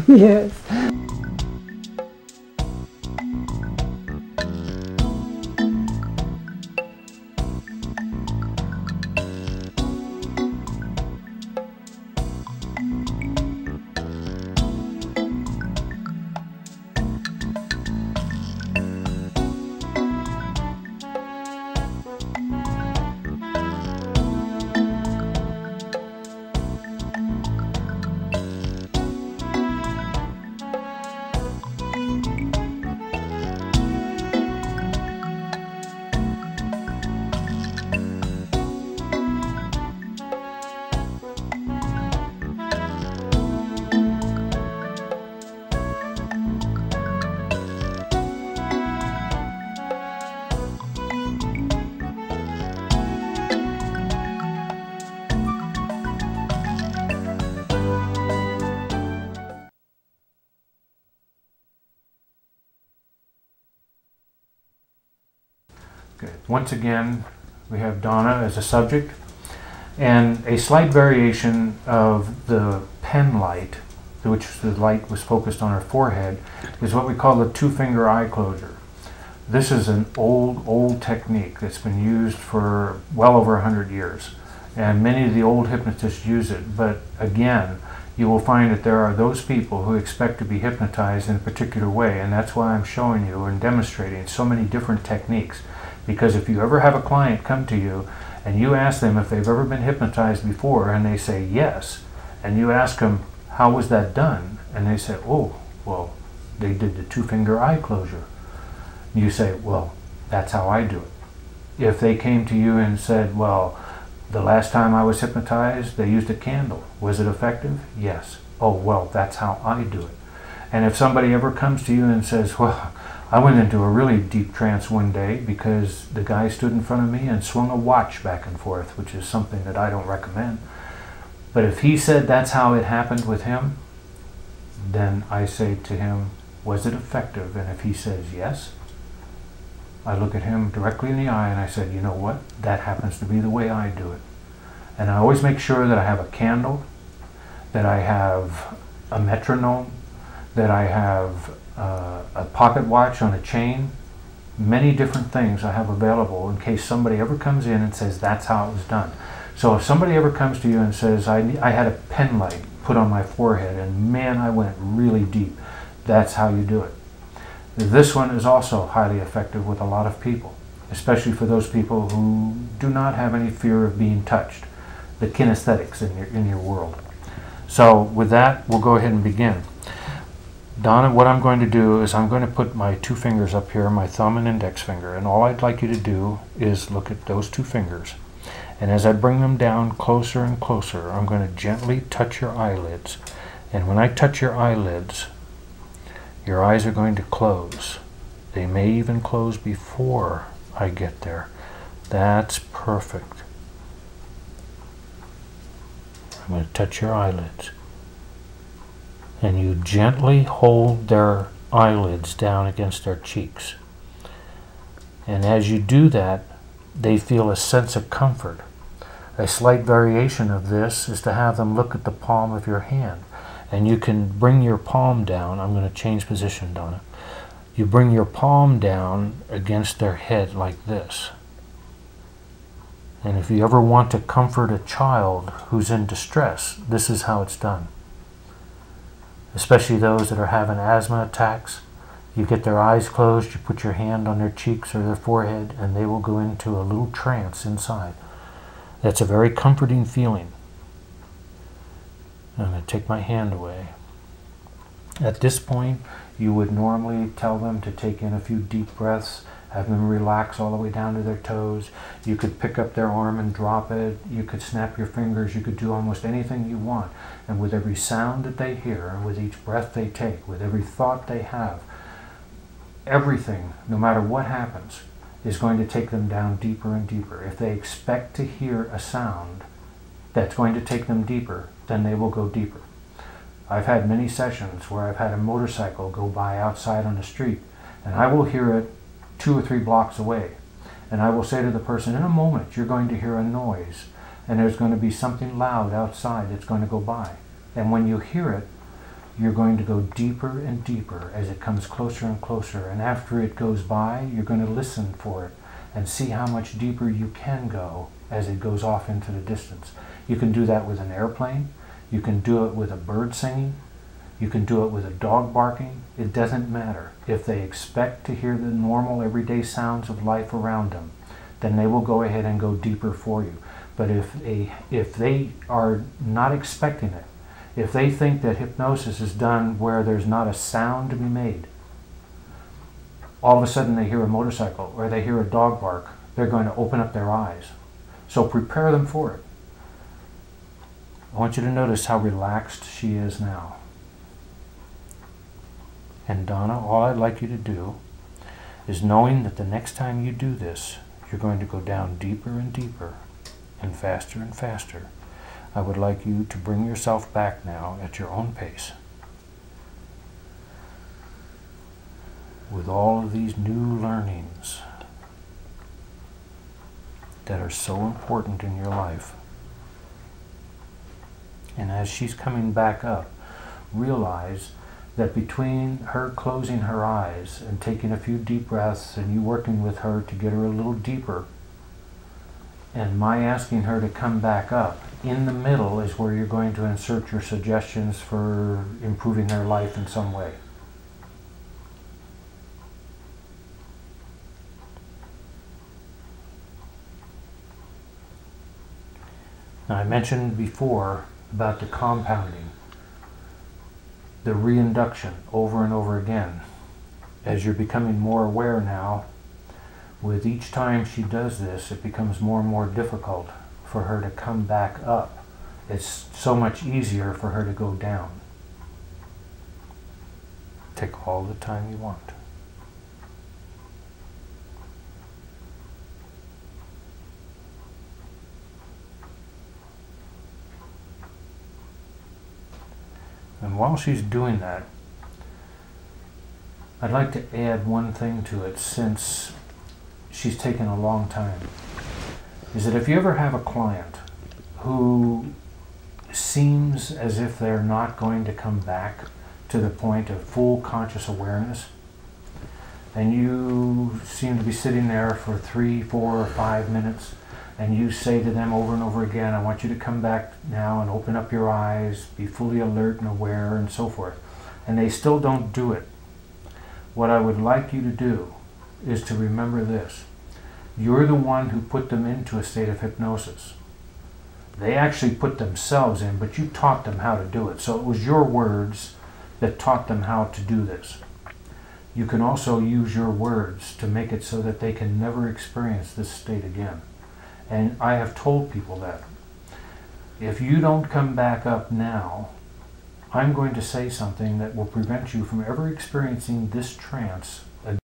Yes. Good. Once again, we have Donna as a subject, and a slight variation of the pen light, which the light was focused on her forehead, is what we call the two-finger eye closure. This is an old technique that's been used for well over 100 years, and many of the old hypnotists use it. But again, you will find that there are those people who expect to be hypnotized in a particular way, and that's why I'm showing you and demonstrating so many different techniques. Because if you ever have a client come to you and you ask them if they've ever been hypnotized before and they say yes, and you ask them, how was that done? And they say, oh, well, they did the two-finger eye closure. You say, well, that's how I do it. If they came to you and said, well, the last time I was hypnotized, they used a candle. Was it effective? Yes. Oh, well, that's how I do it. And if somebody ever comes to you and says, well, I went into a really deep trance one day because the guy stood in front of me and swung a watch back and forth, which is something that I don't recommend. But if he said that's how it happened with him, then I say to him, was it effective? And if he says yes, I look at him directly in the eye and I said, you know what? That happens to be the way I do it. And I always make sure that I have a candle, that I have a metronome, that I have a pocket watch on a chain, many different things I have available in case somebody ever comes in and says that's how it was done. So if somebody ever comes to you and says, I had a pen light put on my forehead and man, I went really deep, that's how you do it. This one is also highly effective with a lot of people, especially for those people who do not have any fear of being touched, the kinesthetics in your world. So with that, we'll go ahead and begin. Donna, what I'm going to do is I'm going to put my two fingers up here, my thumb and index finger, and all I'd like you to do is look at those two fingers. And as I bring them down closer and closer, I'm going to gently touch your eyelids. And when I touch your eyelids, your eyes are going to close. They may even close before I get there. That's perfect. I'm going to touch your eyelids. And you gently hold their eyelids down against their cheeks. And as you do that, they feel a sense of comfort. A slight variation of this is to have them look at the palm of your hand. And you can bring your palm down. I'm going to change position, Donna. You bring your palm down against their head like this. And if you ever want to comfort a child who's in distress, this is how it's done. Especially those that are having asthma attacks. You get their eyes closed, you put your hand on their cheeks or their forehead, and they will go into a little trance inside. That's a very comforting feeling. I'm going to take my hand away. At this point, you would normally tell them to take in a few deep breaths, have them relax all the way down to their toes. You could pick up their arm and drop it. You could snap your fingers. You could do almost anything you want. And with every sound that they hear, and with each breath they take, with every thought they have, everything, no matter what happens, is going to take them down deeper and deeper. If they expect to hear a sound that's going to take them deeper, then they will go deeper. I've had many sessions where I've had a motorcycle go by outside on the street, and I will hear it 2 or 3 blocks away. And I will say to the person, in a moment you're going to hear a noise, and there's going to be something loud outside that's going to go by. And when you hear it, you're going to go deeper and deeper as it comes closer and closer. And after it goes by, you're going to listen for it and see how much deeper you can go as it goes off into the distance. You can do that with an airplane. You can do it with a bird singing. You can do it with a dog barking. It doesn't matter. If they expect to hear the normal everyday sounds of life around them, then they will go ahead and go deeper for you. But if they are not expecting it, if they think that hypnosis is done where there's not a sound to be made, all of a sudden they hear a motorcycle or they hear a dog bark, they're going to open up their eyes. So prepare them for it. I want you to notice how relaxed she is now. And Donna, all I'd like you to do is, knowing that the next time you do this, you're going to go down deeper and deeper and faster, I would like you to bring yourself back now at your own pace with all of these new learnings that are so important in your life. And as she's coming back up, realize that between her closing her eyes and taking a few deep breaths and you working with her to get her a little deeper, and my asking her to come back up, in the middle is where you're going to insert your suggestions for improving their life in some way. Now, I mentioned before about the compounding, the reinduction over and over again. As you're becoming more aware now, with each time she does this, it becomes more and more difficult for her to come back up. It's so much easier for her to go down. Take all the time you want. And while she's doing that, I'd like to add one thing to it, since she's taken a long time, is that if you ever have a client who seems as if they're not going to come back to the point of full conscious awareness, and you seem to be sitting there for 3, 4, or 5 minutes, and you say to them over and over again, I want you to come back now and open up your eyes, be fully alert and aware, and so forth, and they still don't do it, what I would like you to do is to remember this. You're the one who put them into a state of hypnosis. They actually put themselves in, but you taught them how to do it. So it was your words that taught them how to do this. You can also use your words to make it so that they can never experience this state again. And I have told people that if you don't come back up now, I'm going to say something that will prevent you from ever experiencing this trance